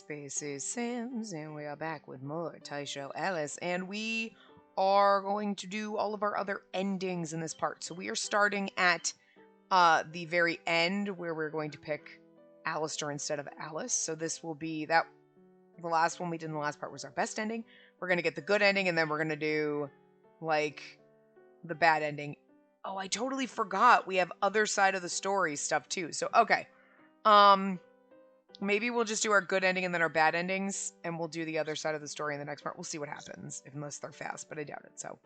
Spacey Sims, and we are back with more Taisho Alice, and we are going to do all of our other endings in this part. So we are starting at the very end where we're going to pick Alistair instead of Alice. So this will be that the last one we did in the last part was our best ending. We're going to get the good ending, and then we're going to do like the bad ending. Oh, I totally forgot. We have other side of the story stuff too. So okay. Maybe we'll just do our good ending and then our bad endings, and we'll do the other side of the story in the next part. We'll see what happens, unless they're fast, but I doubt it. So,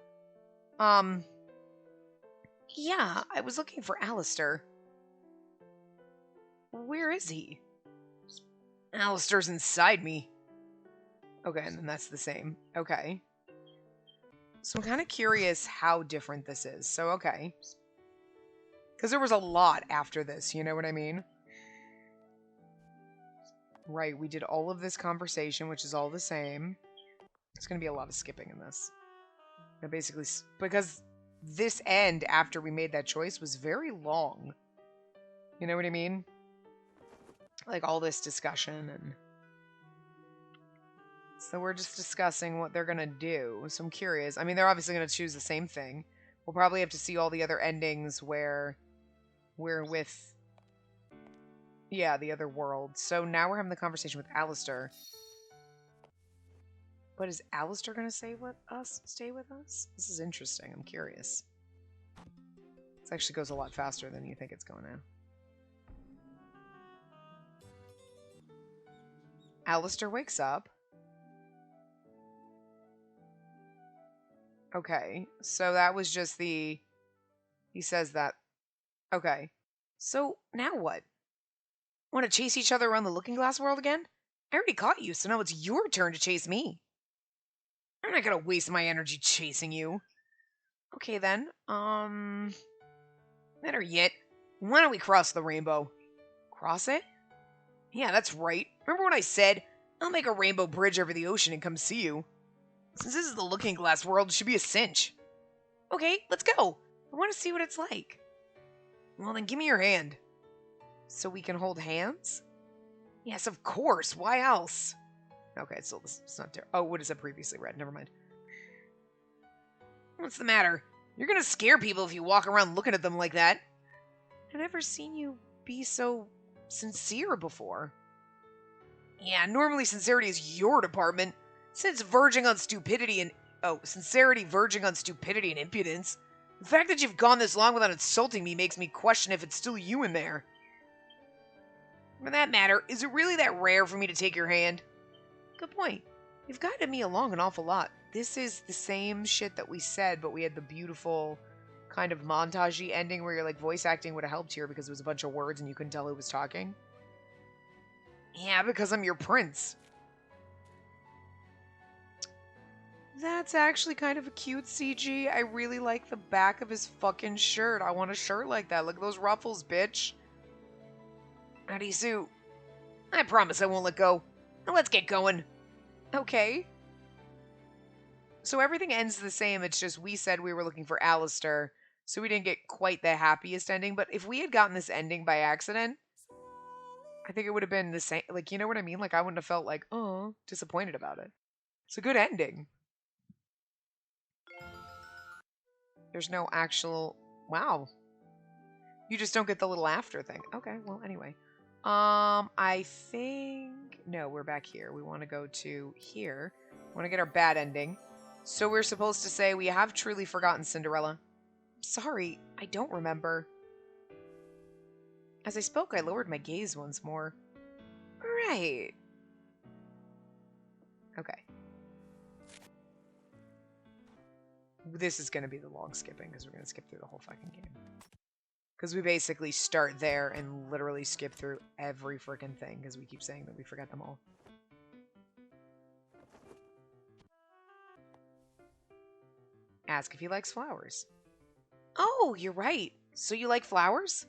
yeah, I was looking for Alistair. Where is he? Alistair's inside me. Okay, and then that's the same. Okay. So I'm kind of curious how different this is. So, okay. Because there was a lot after this, you know what I mean? Right, we did all of this conversation, which is all the same. There's going to be a lot of skipping in this. Basically, because this end, after we made that choice, was very long. You know what I mean? Like, all this discussion, and... So we're just discussing what they're going to do. So I'm curious. I mean, they're obviously going to choose the same thing. We'll probably have to see all the other endings where we're with... Yeah, the other world. So now we're having the conversation with Alistair. But is Alistair going to stay with us? This is interesting. I'm curious. This actually goes a lot faster than you think it's going to. Alistair wakes up. Okay, so that was just the... He says that. Okay. So now what? Want to chase each other around the Looking Glass world again? I already caught you, so now it's your turn to chase me. I'm not gonna waste my energy chasing you. Okay then, better yet, why don't we cross the rainbow? Cross it? Yeah, that's right. Remember when I said, I'll make a rainbow bridge over the ocean and come see you? Since this is the Looking Glass world, it should be a cinch. Okay, let's go. I want to see what it's like. Well then, give me your hand. So we can hold hands? Yes, of course. Why else? Okay, it's not terrible. Oh, what is it previously read? Never mind. What's the matter? You're gonna scare people if you walk around looking at them like that. I've never seen you be so sincere before. Yeah, normally sincerity is your department. Since verging on stupidity and... Oh, sincerity verging on stupidity and impudence. The fact that you've gone this long without insulting me makes me question if it's still you in there. For that matter, is it really that rare for me to take your hand? Good point. You've guided me along an awful lot. This is the same shit that we said, but we had the beautiful kind of montage-y ending where your like voice acting would have helped here because it was a bunch of words and you couldn't tell who was talking. Yeah, because I'm your prince. That's actually kind of a cute CG. I really like the back of his fucking shirt. I want a shirt like that. Look at those ruffles, bitch. Arisu, I promise I won't let go. Now let's get going. Okay. So everything ends the same. It's just we said we were looking for Alistair, so we didn't get quite the happiest ending. But if we had gotten this ending by accident, I think it would have been the same. Like, you know what I mean? Like, I wouldn't have felt like, oh, disappointed about it. It's a good ending. There's no actual... Wow. You just don't get the little after thing. Okay, well, anyway. I think... No, we're back here. We want to go to here. We want to get our bad ending. So we're supposed to say, we have truly forgotten Cinderella. Sorry, I don't remember. As I spoke, I lowered my gaze once more. Right. Okay. This is going to be the long skipping, because we're going to skip through the whole fucking game. Because we basically start there and literally skip through every freaking thing, because we keep saying that we forgot them all. Ask if he likes flowers. Oh, you're right. So you like flowers?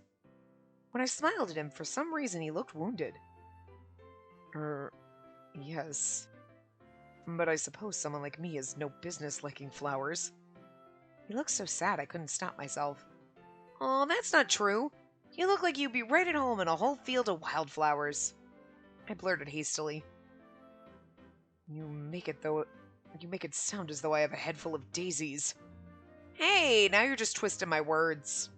When I smiled at him, for some reason he looked wounded. Yes. But I suppose someone like me has no business liking flowers. He looked so sad I couldn't stop myself. Oh, that's not true. You look like you'd be right at home in a whole field of wildflowers. I blurted hastily. You make it sound as though I have a head full of daisies. Hey, now you're just twisting my words.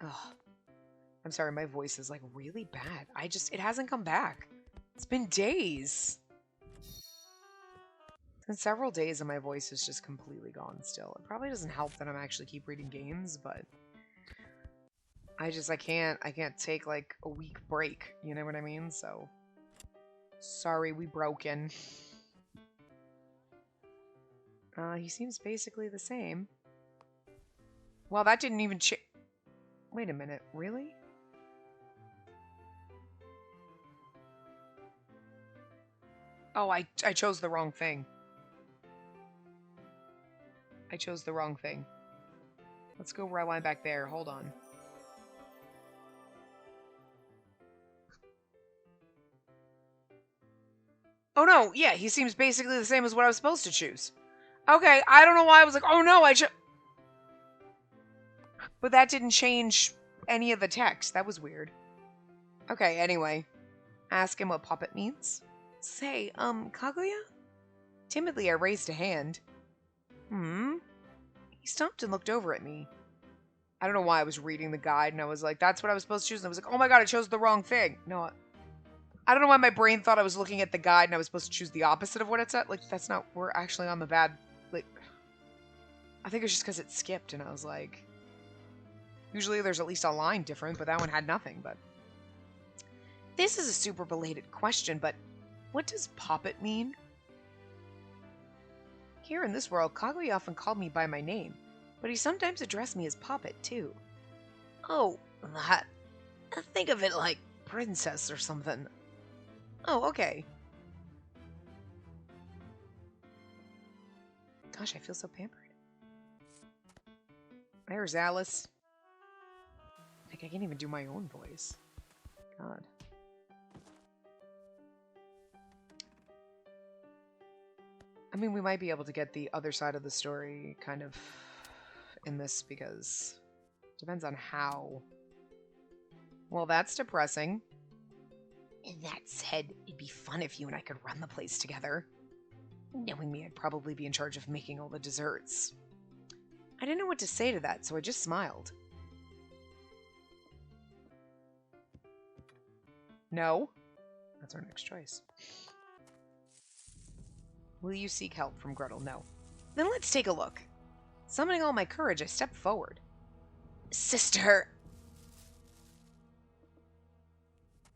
Ugh. I'm sorry, my voice is like really bad. It hasn't come back. It's been days. It's been several days and my voice is just completely gone still. It probably doesn't help that I'm actually keep reading games, but I can't take like a week break, you know what I mean? So sorry, we broken. He seems basically the same. Well, that didn't even wait a minute, really? Oh, I chose the wrong thing. I chose the wrong thing. Let's go rewind back there. Hold on. Oh no, yeah, he seems basically the same as what I was supposed to choose. Okay, I don't know why I was like, oh no, but that didn't change any of the text. That was weird. Okay, anyway. Ask him what puppet means. Say, Kaguya? Timidly, I raised a hand. He stopped and looked over at me. I don't know why I was reading the guide and I was like, that's what I was supposed to choose. And I was like, oh my god, I chose the wrong thing. No, I don't know why my brain thought I was looking at the guide and I was supposed to choose the opposite of what it said. Like, that's not, we're actually on the bad, like, I think it's just because it skipped and I was like, usually there's at least a line different, but that one had nothing, but. This is a super belated question, but what does puppet mean? Here in this world, Kaguya often called me by my name, but he sometimes addressed me as puppet, too. Oh, that. Think of it like princess or something. Oh, okay. Gosh, I feel so pampered. There's Alice. Like, I can't even do my own voice. God. I mean, we might be able to get the other side of the story kind of in this because it depends on how. Well, that's depressing. And that said, it'd be fun if you and I could run the place together. Knowing me, I'd probably be in charge of making all the desserts. I didn't know what to say to that, so I just smiled. No. That's our next choice. Will you seek help from Gretel? No. Then let's take a look. Summoning all my courage, I stepped forward. Sister!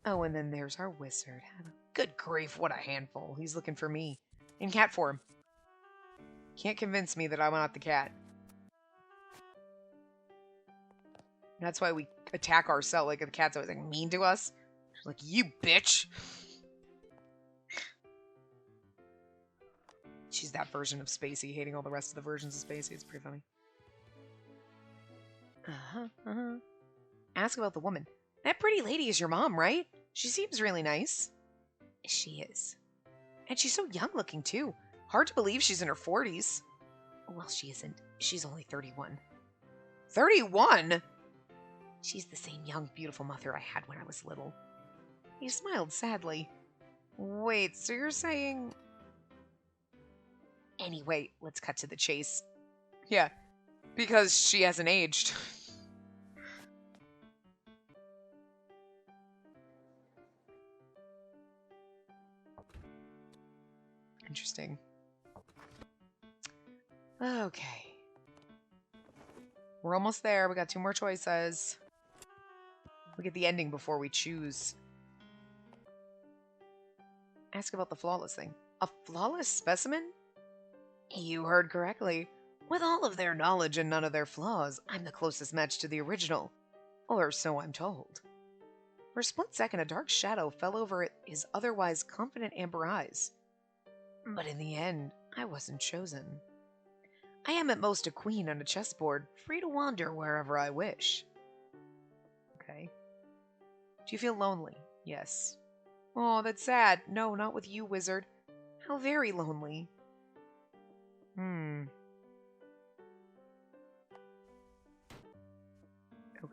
Oh, and then there's our wizard. Good grief, what a handful. He's looking for me. In cat form. Can't convince me that I'm not the cat. That's why we attack ourselves. Like, the cat's always like mean to us. She's like, you bitch! She's that version of Spacey, hating all the rest of the versions of Spacey. It's pretty funny. Ask about the woman. That pretty lady is your mom, right? She seems really nice. She is. And she's so young looking, too. Hard to believe she's in her 40s. Well, she isn't. She's only 31. 31? She's the same young, beautiful mother I had when I was little. He smiled sadly. Wait, so you're saying... Anyway, let's cut to the chase. Yeah, because she hasn't aged. Interesting. Okay. We're almost there. We got 2 more choices. We get the ending before we choose. Ask about the flawless thing. A flawless specimen? You heard correctly. With all of their knowledge and none of their flaws, I'm the closest match to the original. Or so I'm told. For a split second, a dark shadow fell over his otherwise confident amber eyes. But in the end, I wasn't chosen. I am at most a queen on a chessboard, free to wander wherever I wish. Okay. Do you feel lonely? Yes. Oh, that's sad. No, not with you, wizard. How very lonely.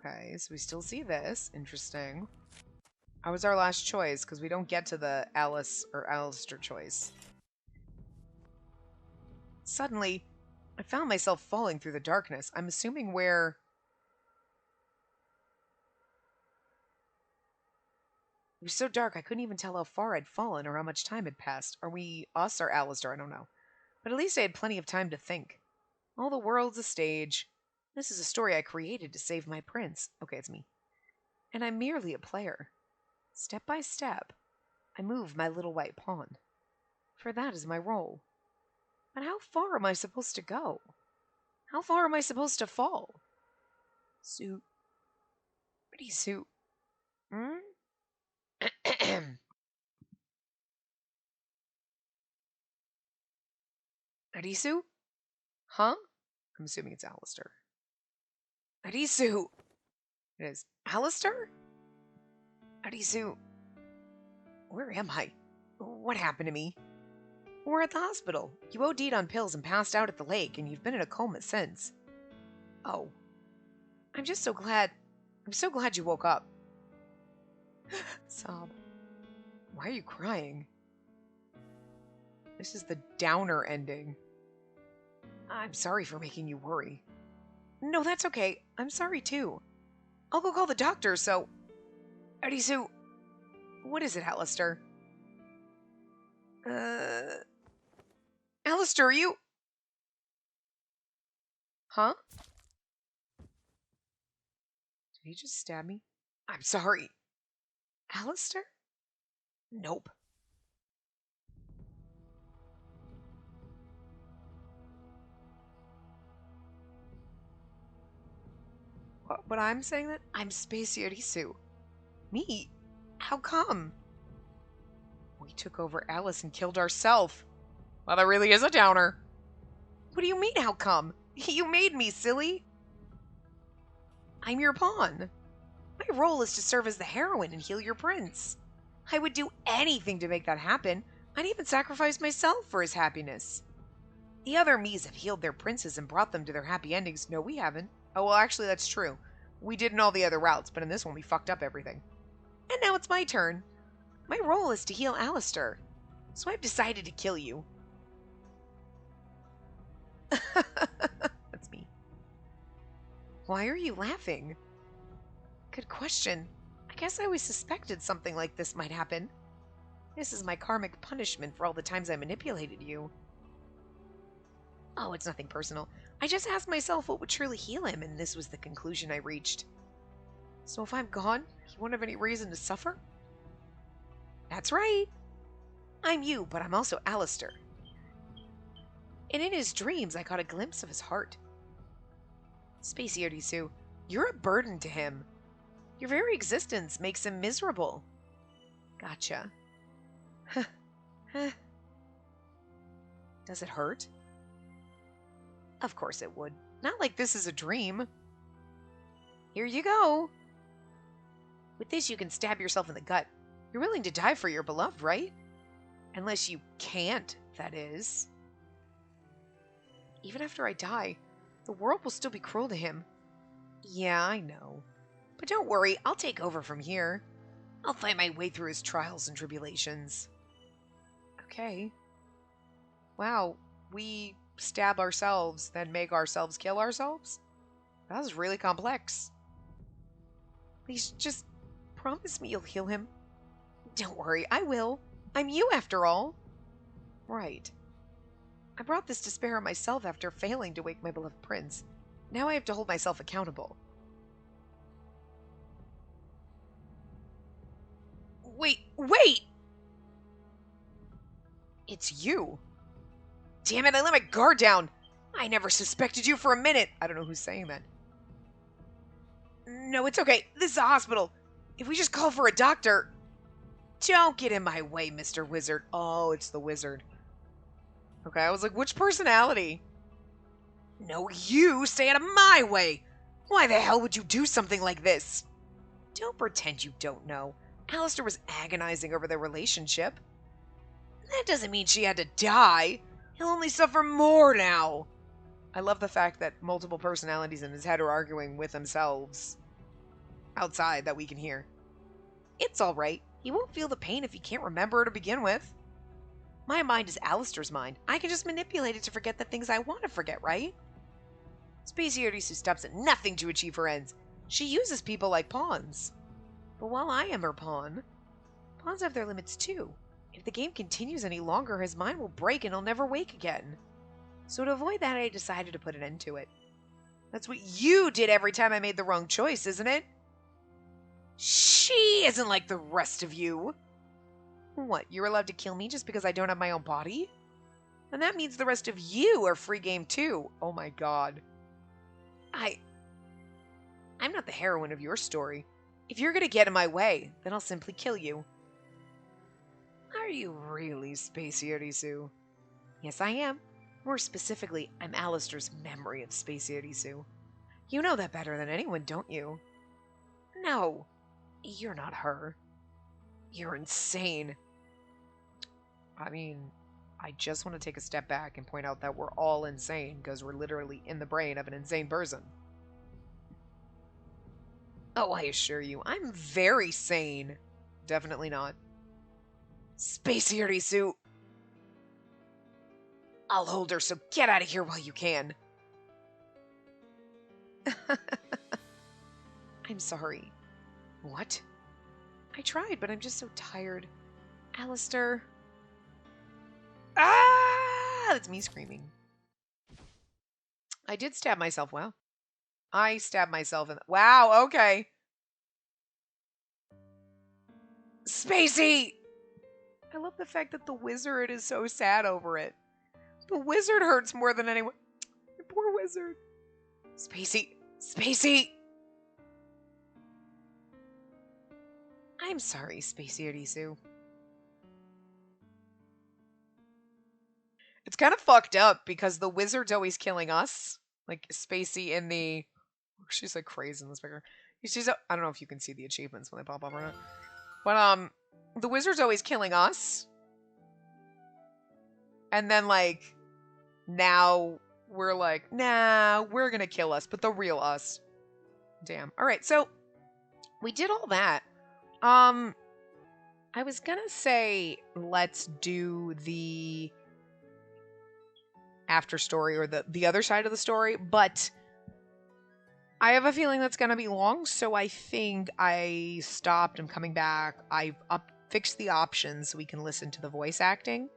Okay, so we still see this. Interesting. How was our last choice? Because we don't get to the Alice or Alistair choice. Suddenly, I found myself falling through the darkness. I'm assuming where... It was so dark I couldn't even tell how far I'd fallen or how much time had passed. Are we us or Alistair? I don't know. But at least I had plenty of time to think. All the world's a stage. This is a story I created to save my prince. Okay, it's me. And I'm merely a player. Step by step, I move my little white pawn. For that is my role. But how far am I supposed to go? How far am I supposed to fall? Suit. Pretty suit. Hmm? Arisu? Huh? I'm assuming it's Alistair. Arisu! It is. Alistair? Arisu. Where am I? What happened to me? We're at the hospital. You OD'd on pills and passed out at the lake, and you've been in a coma since. Oh. I'm so glad you woke up. Sob. Why are you crying? This is the downer ending. I'm sorry for making you worry. No, that's okay. I'm sorry too. I'll go call the doctor, so... Arisu... What is it, Alistair? Alistair, are you... Huh? Did he just stab me? I'm sorry. Alistair? Nope. But I'm saying that? I'm Spacey Arisu. Me? How come? We took over Alice and killed ourselves. Well, that really is a downer. What do you mean, how come? You made me, silly. I'm your pawn. My role is to serve as the heroine and heal your prince. I would do anything to make that happen. I'd even sacrifice myself for his happiness. The other me's have healed their princes and brought them to their happy endings. No, we haven't. Oh, well, actually, that's true. We did in all the other routes, but in this one, we fucked up everything. And now it's my turn. My role is to heal Alistair. So I've decided to kill you. That's me. Why are you laughing? Good question. I guess I always suspected something like this might happen. This is my karmic punishment for all the times I manipulated you. Oh, it's nothing personal. I just asked myself what would truly heal him, and this was the conclusion I reached. So if I'm gone, he won't have any reason to suffer? That's right. I'm you, but I'm also Alistair. And in his dreams, I caught a glimpse of his heart. Spacey Arisu, you're a burden to him. Your very existence makes him miserable. Gotcha. Does it hurt? Of course it would. Not like this is a dream. Here you go. With this, you can stab yourself in the gut. You're willing to die for your beloved, right? Unless you can't, that is. Even after I die, the world will still be cruel to him. Yeah, I know. But don't worry, I'll take over from here. I'll fight my way through his trials and tribulations. Okay. Wow, we stab ourselves, then make ourselves kill ourselves? That was really complex. Please, just promise me you'll heal him. Don't worry, I will. I'm you after all. Right. I brought this despair on myself after failing to wake my beloved prince. Now I have to hold myself accountable. Wait! It's you. Damn it, I let my guard down. I never suspected you for a minute. I don't know who's saying that. No, it's okay. This is a hospital. If we just call for a doctor... Don't get in my way, Mr. Wizard. Oh, it's the wizard. Okay, I was like, which personality? No, you stay out of my way. Why the hell would you do something like this? Don't pretend you don't know. Alistair was agonizing over their relationship. That doesn't mean she had to die. He'll only suffer more now. I love the fact that multiple personalities in his head are arguing with themselves. outside that we can hear. It's all right. He won't feel the pain if he can't remember to begin with. My mind is Alistair's mind. I can just manipulate it to forget the things I want to forget, right? Spacey Arisu stops at nothing to achieve her ends. She uses people like pawns. But while I am her pawn, pawns have their limits too. If the game continues any longer, his mind will break and he'll never wake again. So to avoid that, I decided to put an end to it. That's what you did every time I made the wrong choice, isn't it? She isn't like the rest of you. What, you're allowed to kill me just because I don't have my own body? And that means the rest of you are free game too. Oh my god. I'm not the heroine of your story. If you're gonna get in my way, then I'll simply kill you. Are you really, Spacey Arisu? Yes, I am. More specifically, I'm Alistair's memory of Spacey Arisu. You know that better than anyone, don't you? No, you're not her. You're insane. I mean, I just want to take a step back and point out that we're all insane because we're literally in the brain of an insane person. Oh, I assure you, I'm very sane. Definitely not. Spacey Arisu. I'll hold her, so get out of here while you can. I'm sorry. What? I tried, but I'm just so tired. Alistair. Ah! That's me screaming. I did stab myself. Wow. I stabbed myself in... Wow, okay. Spacey! I love the fact that the wizard is so sad over it. The wizard hurts more than anyone. The poor wizard. Spacey. Spacey! I'm sorry, Spacey Arisu. It's kind of fucked up because the wizard's always killing us. Like, Spacey in the... She's like crazy in this picture. I don't know if you can see the achievements when they pop up or not. But, the wizard's always killing us. And then, like, now we're like, nah, we're gonna kill us, but the real us. Damn. Alright, so we did all that. I was gonna say let's do the after story or the other side of the story, but I have a feeling that's gonna be long, so I think I stopped. I'm coming back. I've fixed the options so we can listen to the voice acting.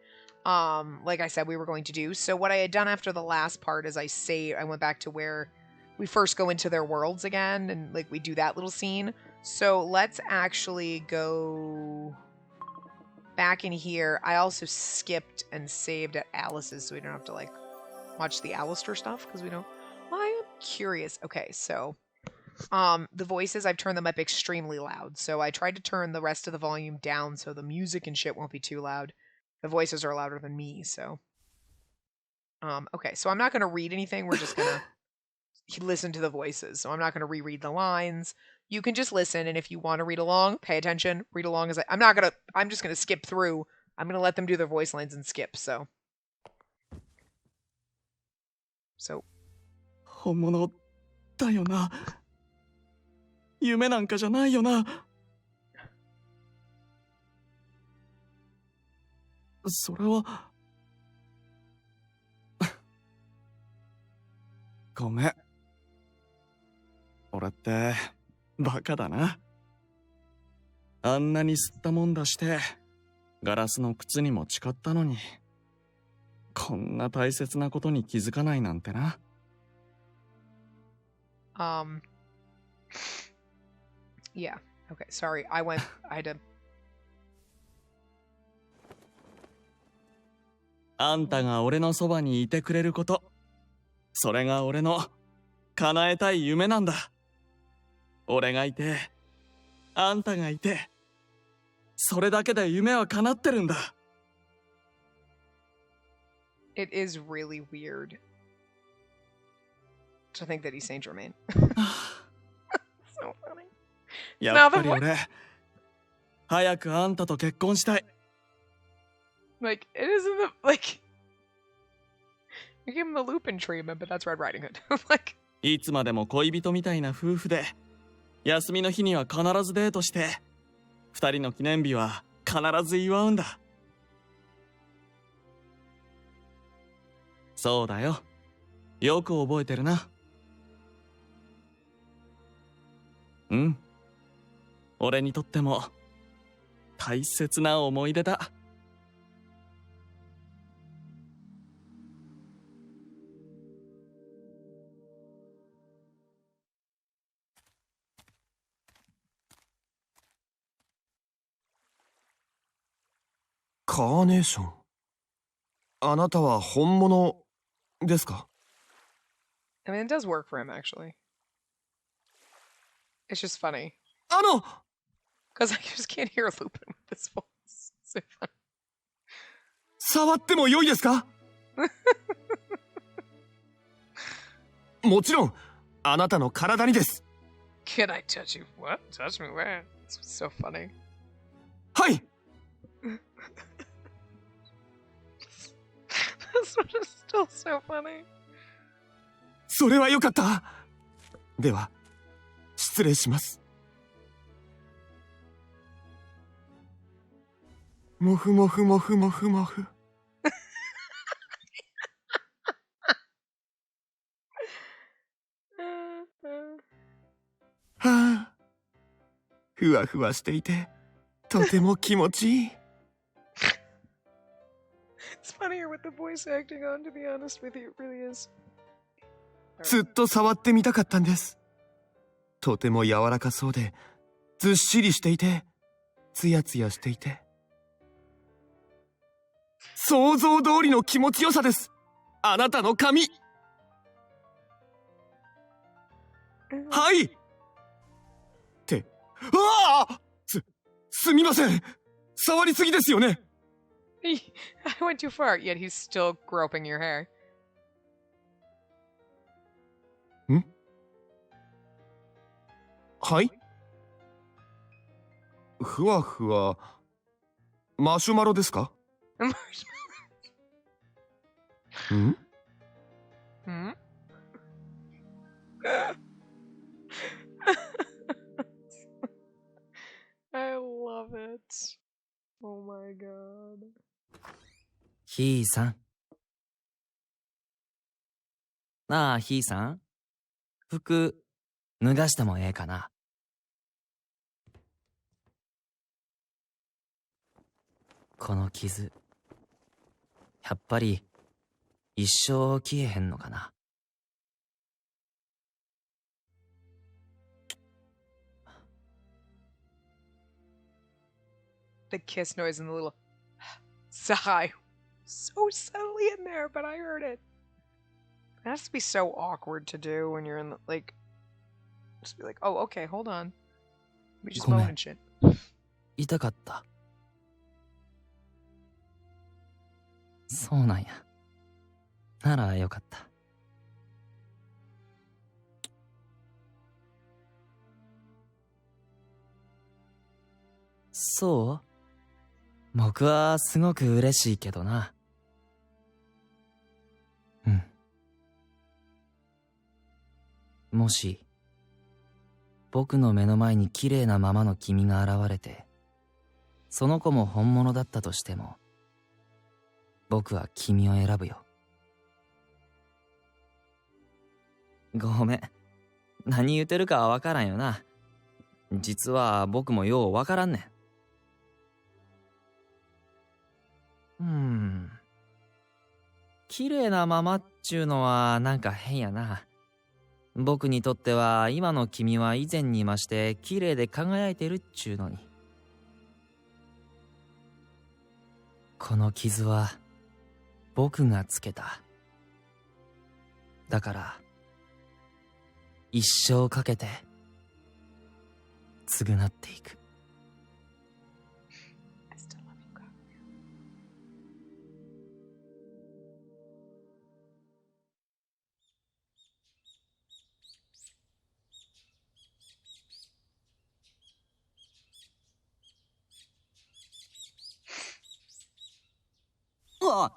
Like I said, we were going to do. So what I had done after the last part is I went back to where we first go into their worlds again, and like we do that little scene. So let's actually go back in here. I also skipped and saved at Alice's so we don't have to like watch the Alistair stuff because we don't. Well, I am curious. Okay, so the voices, I've turned them up extremely loud. So I tried to turn the rest of the volume down so the music and shit won't be too loud. The voices are louder than me, so. Okay, so I'm not going to read anything. We're just going to listen to the voices. So I'm not going to reread the lines. You can just listen, and if you want to read along, pay attention. Read along as I'm just going to skip through. I'm going to let them do their voice lines and skip, so. 本物だよな。夢なんかじゃないよな。それはごめん。俺ってバカだな。あんなに吸ったもんだしてガラスの靴にも誓ったのに、こんな大切なことに気づかないなんてな。Yeah. Okay, sorry. I had to... あんたが俺のそばにいてくれること、それが俺の叶えたい夢なんだ。俺がいて、あんたがいて、それだけで夢は叶ってるんだ。It is really weird to think that he's Saint Germain. So funny. やっぱり俺、早くあんたと結婚したい。Like, it isn't the, like, you give him the Lupin treatment, but that's Red Riding Hood. Like, いつまでも恋人みたいな夫婦で、休みの日には必ずデートして、二人の記念日は必ず祝うんだ。そうだよ。よく覚えてるな。うん。俺にとっても大切な思い出だ。カーネーション。あなたは本物ですか？ I mean, it does work for him, actually. It's just funny. あの Because I just can't hear Lupin with this voice. So funny. 触っても良いですか？もちろん、あなたの体にです。Can I touch you? What? Touch me where? This was so funny. はい。This one is still so funny. それは良かった。では、失礼します。もふもふもふもふもふ。はあ、ふわふわしていて、とても気持ちいい。It's funnier with the voice acting on, to be honest with you. It really is. ずっと触ってみたかったんです。とても柔らかそうで、ずっしりしていて、つやつやしていて。想像通りの気持ちよさです。あなたの髪。はい。って、ああ！すみません。触りすぎですよね。I went too far, yet he's still groping your hair. ん？はい？ふわふわ、マシュマロですか？ん？ Hmm? I love it. Oh my god. ひーさん。なあ、ひーさん。服、脱がしてもええかな。この傷、やっぱり、一生消えへんのかな。The kiss noise and the little sigh. So subtly in there, but I heard it. It has to be so awkward to do when you're in the, like, just be like, oh, okay, hold on. We just moan and shit. 痛かった。そうなんや。ならよかった。そう？僕はすごく嬉しいけどな。うん。もし、僕の目の前に綺麗なままの君が現れて、その子も本物だったとしても、僕は君を選ぶよ。ごめん。何言うてるかはわからんよな。実は僕もようわからんねん。綺麗なままっちゅうのはなんか変やな。僕にとっては今の君は以前に増して綺麗で輝いてるっちゅうのに。この傷は僕がつけた。だから一生かけて償っていく。I still love you, God. あ、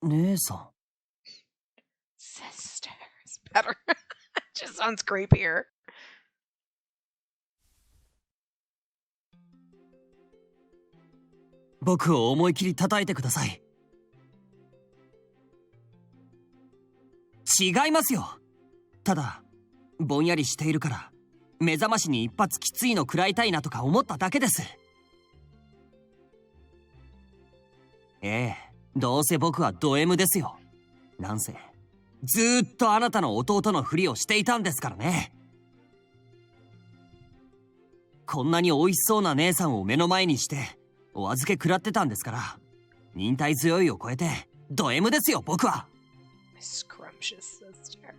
姉さん。Sisters. Better. Just sounds creepier. 僕を思い切り叩いてください。違いますよ。ただぼんやりしているから目覚ましに一発きついの食らいたいなとか思っただけです。ええ、どうせ僕はド M ですよ。なんせずーっとあなたの弟のふりをしていたんですからね。こんなに美味しそうな姉さんを目の前にしてお預け食らってたんですから、忍耐強いを超えてド M ですよ、僕は。Scrumptious. That's terrible.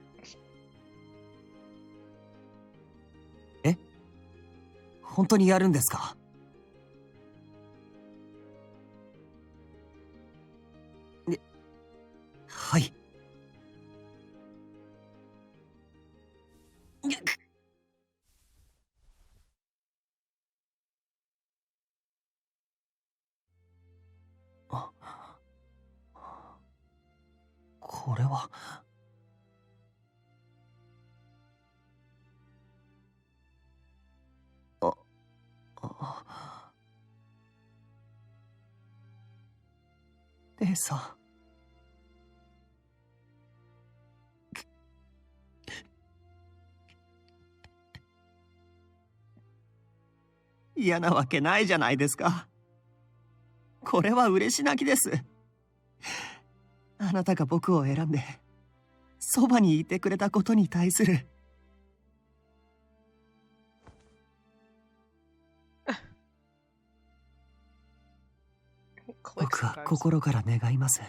え、本当にやるんですか？はい。これは姉さん。嫌なわけないじゃないですか。これは嬉し泣きです。あなたが僕を選んでそばにいてくれたことに対する僕は心から願います。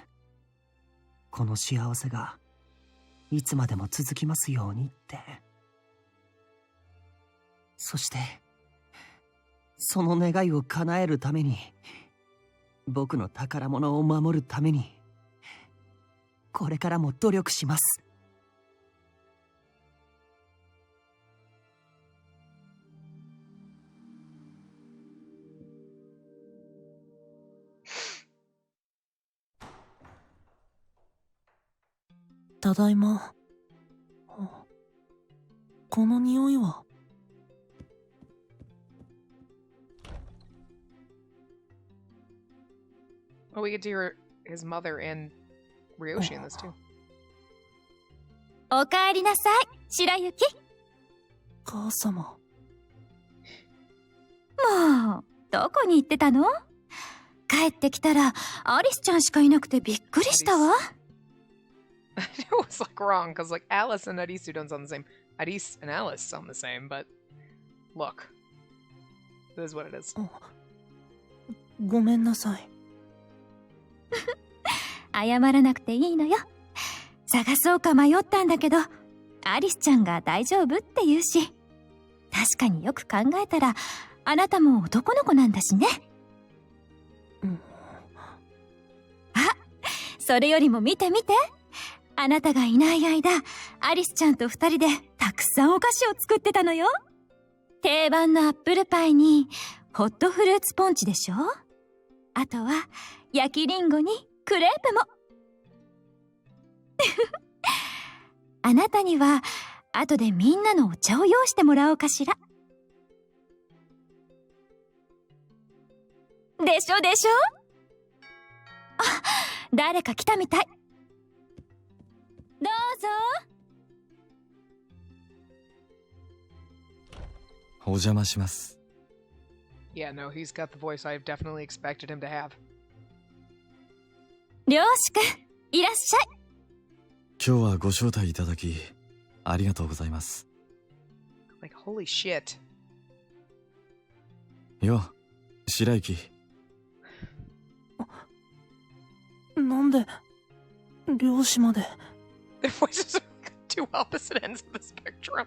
この幸せがいつまでも続きますようにって。そしてその願いを叶えるために、僕の宝物を守るために、これからも努力します。ただいま。この匂いは。Oh, we get to hear his mother and Ryoshi in this too. おかえりなさい、白雪。母様。もう、どこに行ってたの？帰ってきたら、アリスちゃんしかいなくてびっくりしたわ。It was like wrong, because like Alice and Arisu don't sound the same. Aris and Alice sound the same, but look. This is what it is. ごめんなさい。謝らなくていいのよ。探そうか迷ったんだけど、アリスちゃんが大丈夫って言うし、確かによく考えたら、あなたも男の子なんだしね。あ、それよりも見て見て。あなたがいない間、アリスちゃんと二人でたくさんお菓子を作ってたのよ。定番のアップルパイに、ホットフルーツポンチでしょ？あとは、焼きリンゴにクレープも。あなたには後でみんなのお茶を用意してもらおうかしら。でしょでしょ？あ、誰か来たみたい。どうぞ。お邪魔します。Yeah, no, he's got the voice I've definitely expected him to have. りょうしくん、いらっしゃい。今日はご招待いただきありがとうございます。Like, holy shit. よ、白雪。なんで、漁師まで。Their voices are two opposite ends of the spectrum.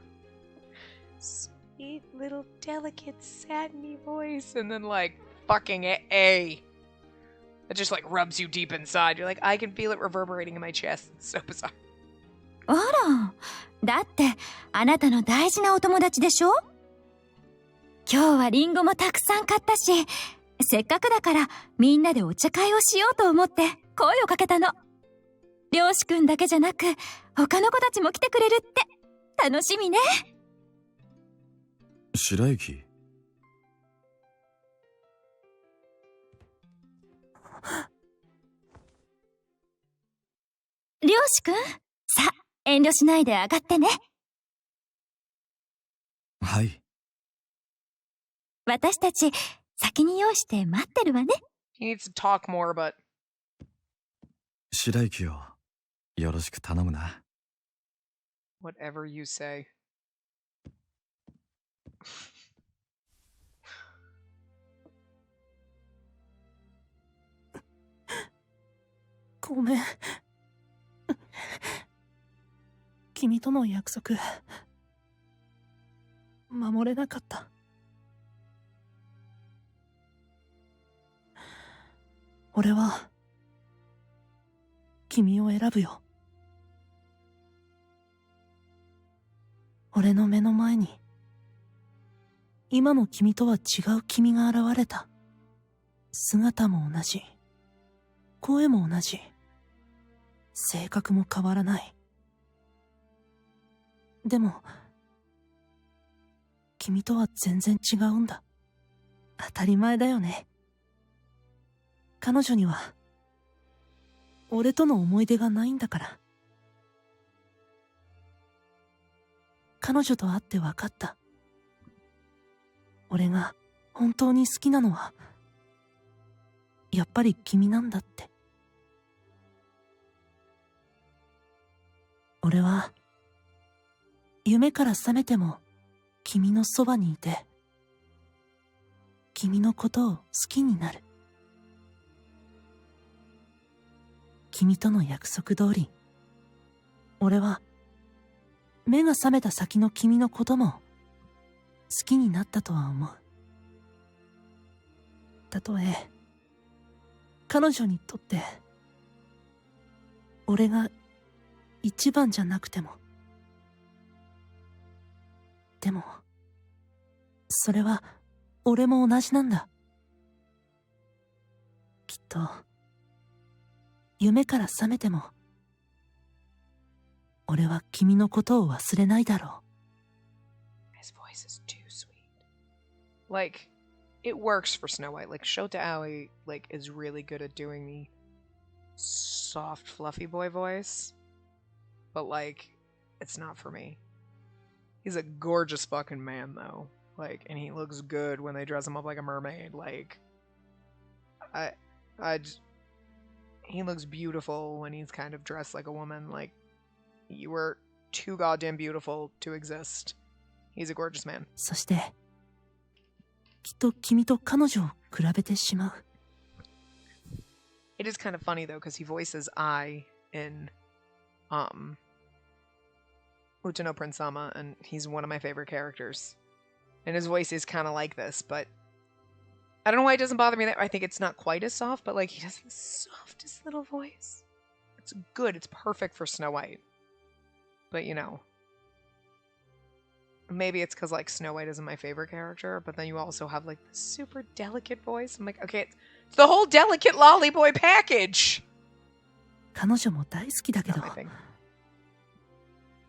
Sweet little delicate satiny voice, and then like fucking A. It just like rubs you deep inside. You're like, I can feel it reverberating in my chest. It's so bizarre. あら、だってあなたの大事なお友達でしょ？今日はリンゴもたくさん買ったし、せっかくだからみんなでお茶会をしようと思って声をかけたの。漁師くんだけじゃなく他の子たちも来てくれるって楽しみね。白雪。漁師くん、さあ、遠慮しないで上がってね。はい。私たち、先に用意して待ってるわね。He needs to talk more, but 白雪をよろしく頼むな。whatever you say. ごめん。君との約束、守れなかった。俺は、君を選ぶよ。俺の目の前に、今の君とは違う君が現れた。姿も同じ。声も同じ。性格も変わらない。でも、君とは全然違うんだ。当たり前だよね。彼女には、俺との思い出がないんだから。彼女と会って分かった。俺が本当に好きなのは、やっぱり君なんだって。俺は、夢から覚めても君のそばにいて、君のことを好きになる。君との約束通り、俺は目が覚めた先の君のことも好きになったとは思う。たとえ彼女にとって俺が一番じゃなくても。でもそれは俺も同じなんだ。きっと夢から覚めても俺は君のことを忘れないだろう。 His voice is too sweet. Like, it works for Snow White. Like, Shota Aoi, like, is really good at doing the soft, fluffy boy voice. But, like, it's not for me. He's a gorgeous fucking man, though. Like, and he looks good when they dress him up like a mermaid. Like, he looks beautiful when he's kind of dressed like a woman. Like, you were too goddamn beautiful to exist. He's a gorgeous man. そしてきっと君と彼女を比べてしまう。 It is kind of funny though, because he voices I in Uta no Prince Sama, and he's one of my favorite characters. And his voice is kind of like this, but I don't know why it doesn't bother me that I think it's not quite as soft, but like he has the softest little voice. It's good. It's perfect for Snow White. But you know, maybe it's because like Snow White isn't my favorite character, but then you also have like the super delicate voice. I'm like, okay, it's the whole delicate lolly boy package. 彼女も大好きだけ Not ど my thing.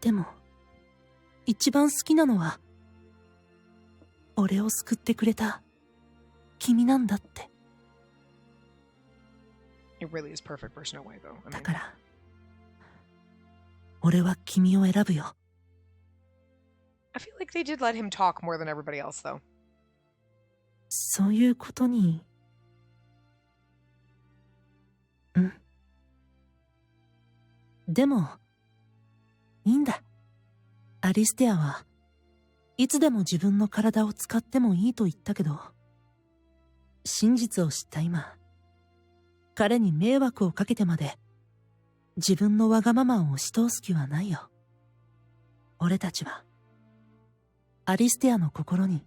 でも一番好きなのは俺を救ってくれた君なんだって。 It really is perfect for Snow White though. I だ mean, から俺は君を選ぶよ。 I feel like they did let him talk more than everybody else though. そういうことにでもいいんだ。アリステアはいつでも自分の体を使ってもいいと言ったけど、真実を知った今、彼に迷惑をかけてまで自分のわがままを押し通す気はないよ。俺たちはアリステアの心に、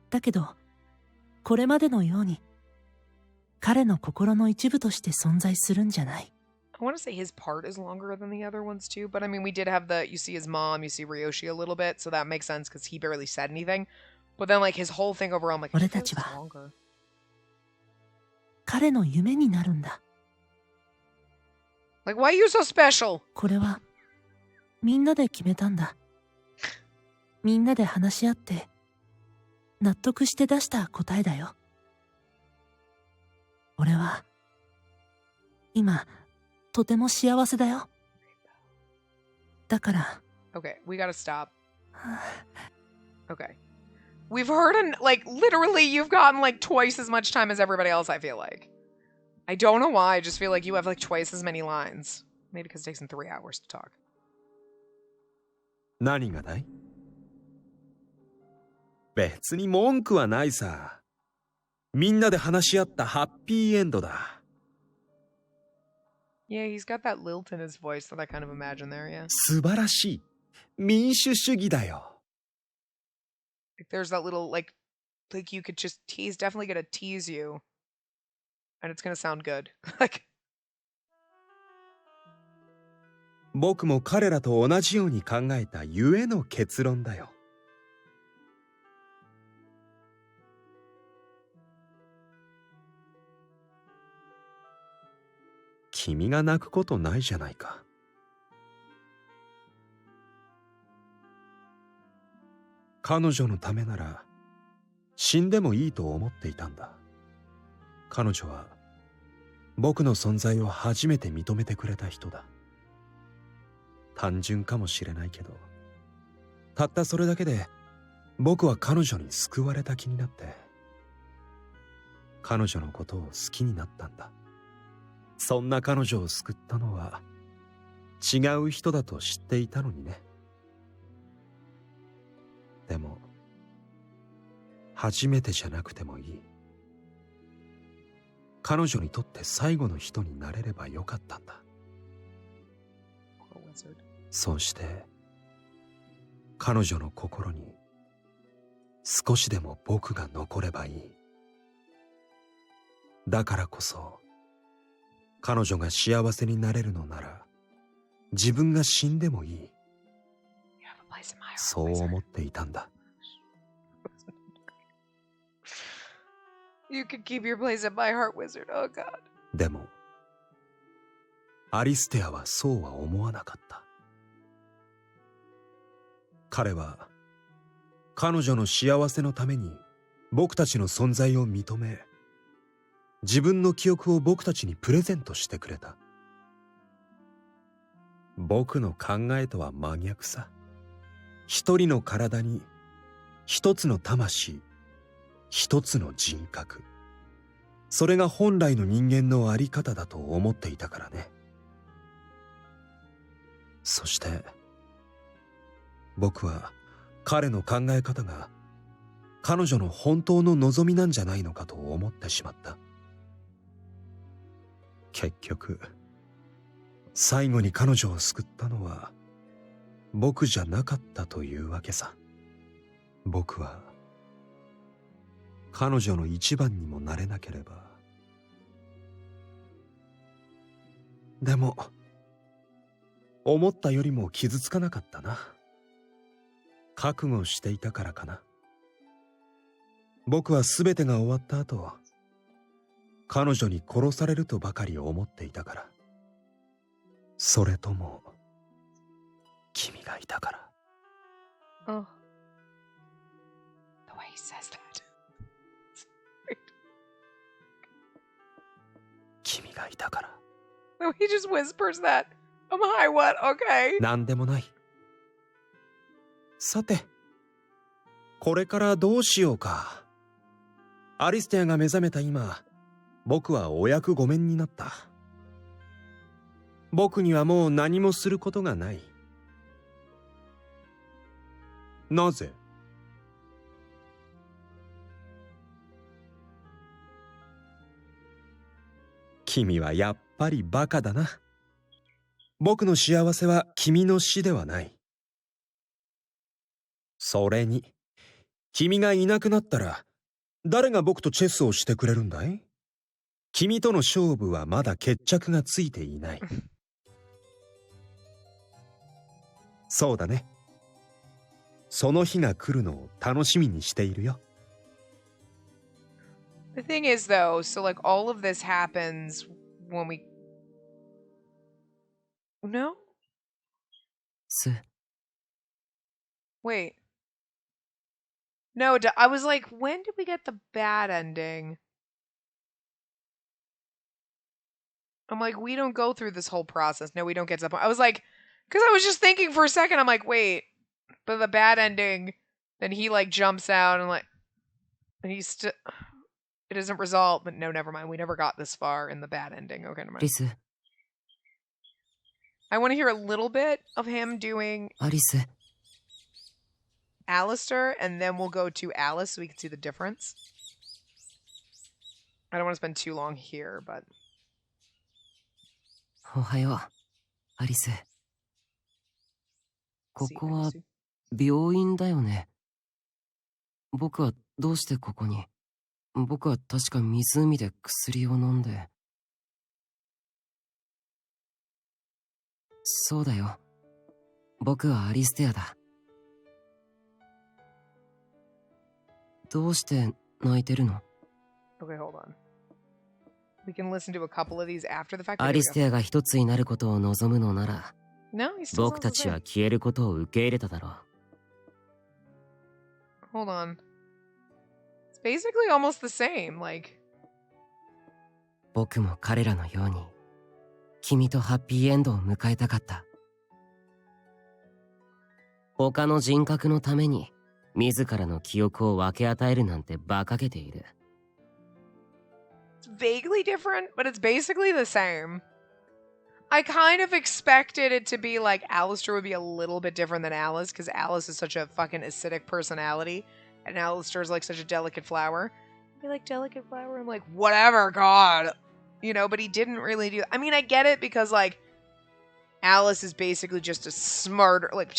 だけどこれまでのように彼の心の一部として存在するんじゃない。 I want to say his part is longer than the other ones too, but I mean, we did have the, you see his mom, you see Ryoshi a little bit, so that makes sense because he barely said anything. But then like his whole thing overall, I'm like, I feel like it's longer. 彼の夢になるんだ。 Like, why are you so special? これはみんなで決めたんだ。みんなで話し合って納得して出した答えだよ。俺は今とても幸せだよ。だから。 Okay, we gotta stop. Okay. We've heard like literally you've gotten like twice as much time as everybody else, I feel like. I don't know why, I just feel like you have like twice as many lines. Maybe because it takes them 3 hours to talk. 何がだい？別に文句はないさ。みんなで話し合ったハッピーエンドだ。Yeah, he's got that lilt in his voice that I kind of imagine there, yeah. 素晴らしい。民主主義だよ。Like, there's that little, like you could just tease, definitely gonna tease you. And it's gonna sound good. Like. 僕も彼らと同じように考えたゆえの結論だよ。君が泣くことないじゃないか。彼女のためなら死んでもいいと思っていたんだ。彼女は僕の存在を初めて認めてくれた人だ。単純かもしれないけど、たったそれだけで僕は彼女に救われた気になって、彼女のことを好きになったんだ。そんな彼女を救ったのは違う人だと知っていたのにね。でも初めてじゃなくてもいい。彼女にとって最後の人になれればよかったんだ。そうして彼女の心に少しでも僕が残ればいい。だからこそ彼女が幸せになれるのなら自分が死んでもいい。そう思っていたんだ。You could keep your place at my heart, wizard. Oh God. でもアリステアはそうは思わなかった。彼は彼女の幸せのために僕たちの存在を認め、自分の記憶を僕たちにプレゼントしてくれた。僕の考えとは真逆さ。一人の体に一つの魂、一つの人格。それが本来の人間のあり方だと思っていたからね。そして僕は彼の考え方が彼女の本当の望みなんじゃないのかと思ってしまった。結局最後に彼女を救ったのは僕じゃなかったというわけさ。僕は彼女の一番にもなれなければ。でも思ったよりも傷つかなかったな。覚悟していたからかな。僕は全てが終わった後、彼女に殺されるとばかり思っていたから。それとも君がいたから。Oh. The way he says that. 君がいたから。No, he just whispers that. I'm high, what? Okay. なんでもない。さて、これからどうしようか。アリステアが目覚めた今、僕はお役御免になった。僕にはもう何もすることがない。なぜ？君はやっぱりバカだな。僕の幸せは君の死ではない。それに、君がいなくなったら、誰が僕とチェスをしてくれるんだい？君との勝負はまだ決着がついていない。そうだね。その日が来るのを楽しみにしているよ。The thing is, though, so like all of this happens when we. No? Wait. No, I was like, when did we get the bad ending? I'm like, we don't go through this whole process. No, we don't get to that point. I was like, because I was just thinking for a second, I'm like, wait, but the bad ending, then he like jumps out and like, and he's still, it doesn't result, but no, never mind. We never got this far in the bad ending. Okay, never mind. リス、 I want to hear a little bit of him doing アリス、 Alistair, and then we'll go to Alice so we can see the difference. I don't want to spend too long here, but おはよう、アリス。こ see, こは see. 病院だよね。僕はどうしてここに？僕は確か湖で薬を飲んで。そうだよ。僕はアリステアだ。どうして泣いてるの？ Okay, hold on. We can listen to a couple of these after the fact. アリステアが一つになることを望むのなら、 No, he still 僕たちは消えることを受け入れただろう。 Hold on. It's basically almost the same, like. 僕も彼らのように、君とハッピーエンドを迎えたかった。他の人格のために、自らの記憶を分け与えるなんて馬鹿げている。It's vaguely different, but it's basically the same. I kind of expected it to be like Alistair would be a little bit different than Alice, because Alice is such a fucking acidic personality, and Alistair's like such a delicate flower. Be like, delicate flower? I'm like, whatever, God. You know, but he didn't really do. I mean, I get it because, like, Alice is basically just a smarter, like,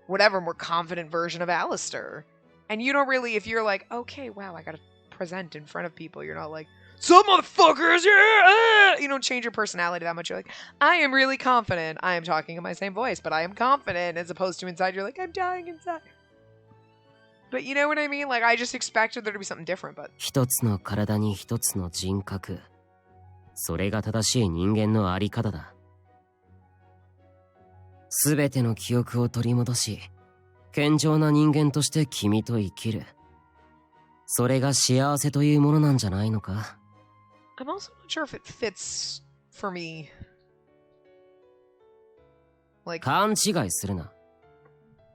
whatever, more confident version of Alistair. And you don't really, if you're like, okay, wow, I gotta present in front of people, you're not like, some motherfuckers, yeah! You don't change your personality that much. You're like, I am really confident. I am talking in my same voice, but I am confident. As opposed to inside, you're like, I'm dying inside. But you know what I mean? Like, I just expected there to be something different, but. 一つの体に一つの人格。それが正しい人間のあり方だ。すべての記憶を取り戻し、健常な人間として君と生きる。それが幸せというものなんじゃないのか？ I'm also not sure if it fits for me. Like, 勘違いするな。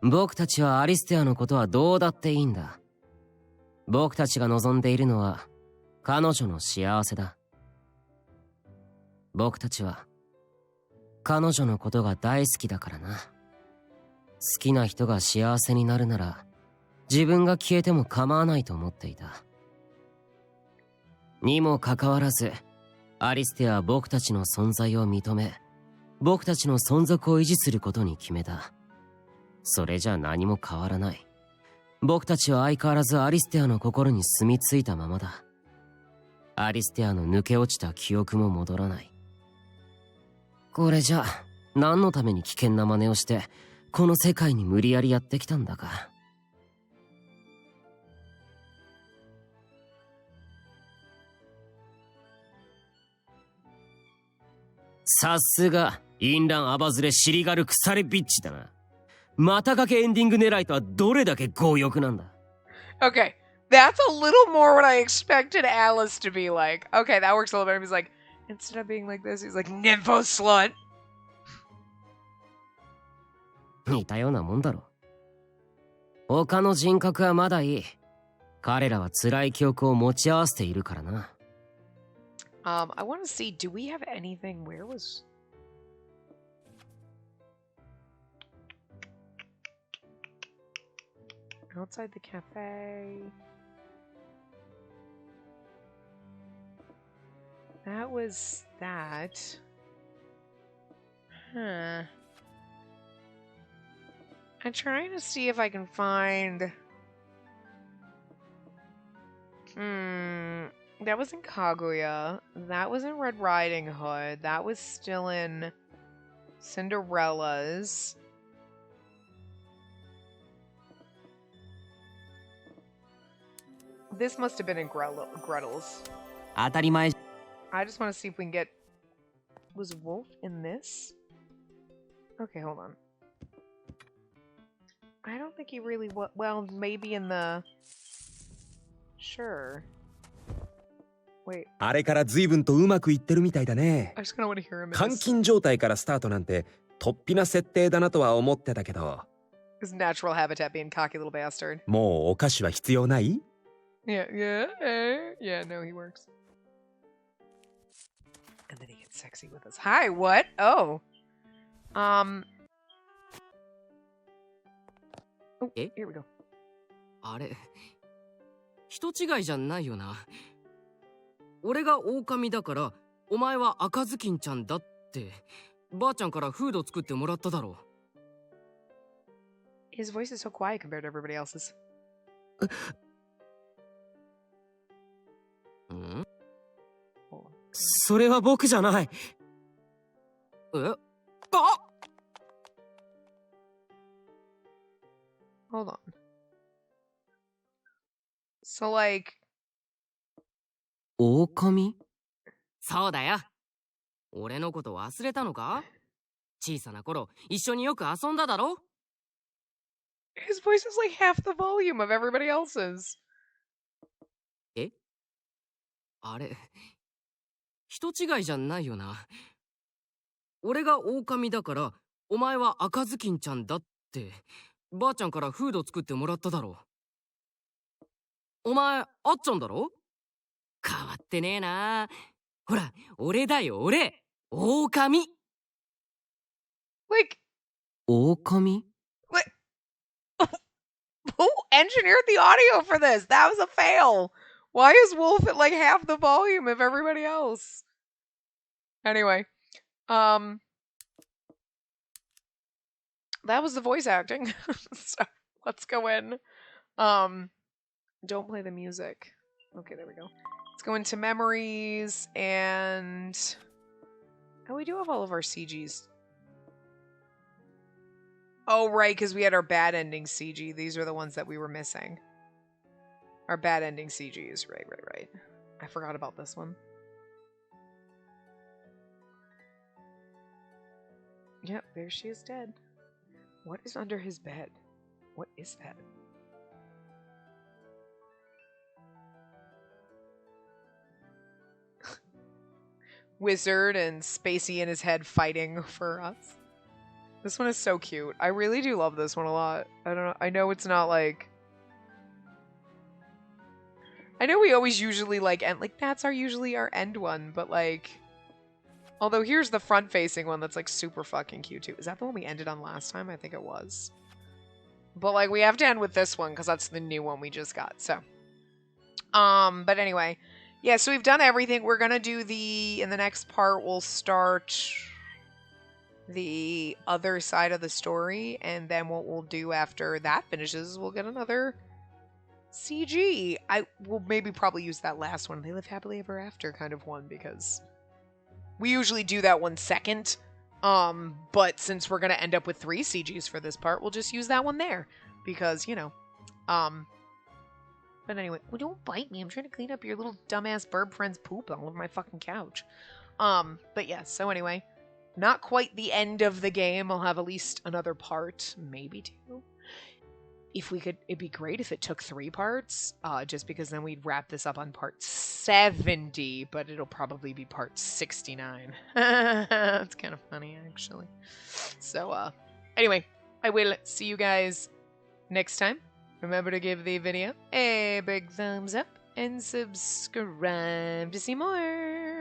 僕たちはアリステアのことはどうだっていいんだ。僕たちが望んでいるのは彼女の幸せだ。僕たちは彼女のことが大好きだからな。好きな人が幸せになるなら自分が消えても構わないと思っていた。にもかかわらず、アリステアは僕たちの存在を認め、僕たちの存続を維持することに決めた。それじゃ何も変わらない。僕たちは相変わらずアリステアの心に住み着いたままだ。アリステアの抜け落ちた記憶も戻らない。これじゃ何のために危険な真似をしてこの世界に無理やりやってきたんだか。さすが淫乱アバズレ尻軽腐れビッチだな。またかけエンディング狙いとはどれだけ強欲なんだ。 okay, that's a little more what I expected Alice to be like. Okay, that works a little better. He's like, instead of being like this, he's like, nympho slut. 似たようなもんだろ。他の人格はまだいい。彼らは辛い記憶を持ち合わせているからな。I want to see, do we have anything? Where was... Outside the cafe. That was that. Huh. I'm trying to see if I can find... That was in Kaguya. That was in Red Riding Hood. That was still in Cinderella's. This must have been in Gretel's. 当たり前。 I just want to see if we can get... Was Wolf in this? Okay, hold on. I don't think he really well, maybe in the... Sure. Wait. あれから随分とうまくいってるみたいだね。 I just kind of want to hear him in 監 his, 禁状態からスタートなんて突飛な設定だなとは思ってたけど、 his natural habitat being cocky little bastard. もうお菓子は必要ない？ Yeah, no, he works. And then he gets sexy with us. Hi, what? Oh. Oh, Eh? here we go. あれ、人違いじゃないよな。俺が狼だから、お前は赤ずきんちゃんだって、ばあちゃんからフード作ってもらっただろう。 His voice is so quiet compared to everybody else's. ん？それは僕じゃない。え？あ！ Hold on. So, like... 狼？そうだよ。俺のこと忘れたのか？小さな頃、一緒によく遊んだだろ？ His voice is like half the volume of everybody else's. え？あれ、人違いじゃないよな。俺が狼だから、お前は赤ずきんちゃんだって、ばあちゃんからフード作ってもらっただろう。お前、あっちゃんだろ？変わってねえな。ほら、俺だよ、俺。狼。Like... 狼？ What? Who engineered the audio for this? That was a fail. Why is Wolf at like half the volume of everybody else? Anyway, that was the voice acting. So let's go in. Don't play the music. Okay, there we go. Let's go into memories and... Oh, we do have all of our CGs. Oh, right, because we had our bad ending CG. These are the ones that we were missing. Our bad ending CGs. Right. I forgot about this one. Yep, there she is dead. What is under his bed? What is that? Wizard and Spacey in his head fighting for us. This one is so cute. I really do love this one a lot. I don't know. I know it's not like... I know we always usually like end... Like, that's usually our end one, but like... Although here's the front-facing one that's like super fucking cute too. Is that the one we ended on last time? I think it was. But like, we have to end with this one because that's the new one we just got, so... But anyway... Yeah, so we've done everything. We're gonna do in the next part, we'll start the other side of the story, and then what we'll do after that finishes, we'll get another CG. I will maybe probably use that last one, They Live Happily Ever After kind of one, because we usually do that one second. But since we're gonna end up with 3 CGs for this part, we'll just use that one there, because, you know, But anyway, well, don't bite me. I'm trying to clean up your little dumbass bird friend's poop all over my fucking couch. But yeah, so anyway, not quite the end of the game. I'll have at least another part, maybe 2. If we could, it'd be great if it took 3 parts, just because then we'd wrap this up on part 70, but it'll probably be part 69. It's kind of funny, actually. So, anyway, I will see you guys next time. Remember to give the video a big thumbs up and subscribe to see more.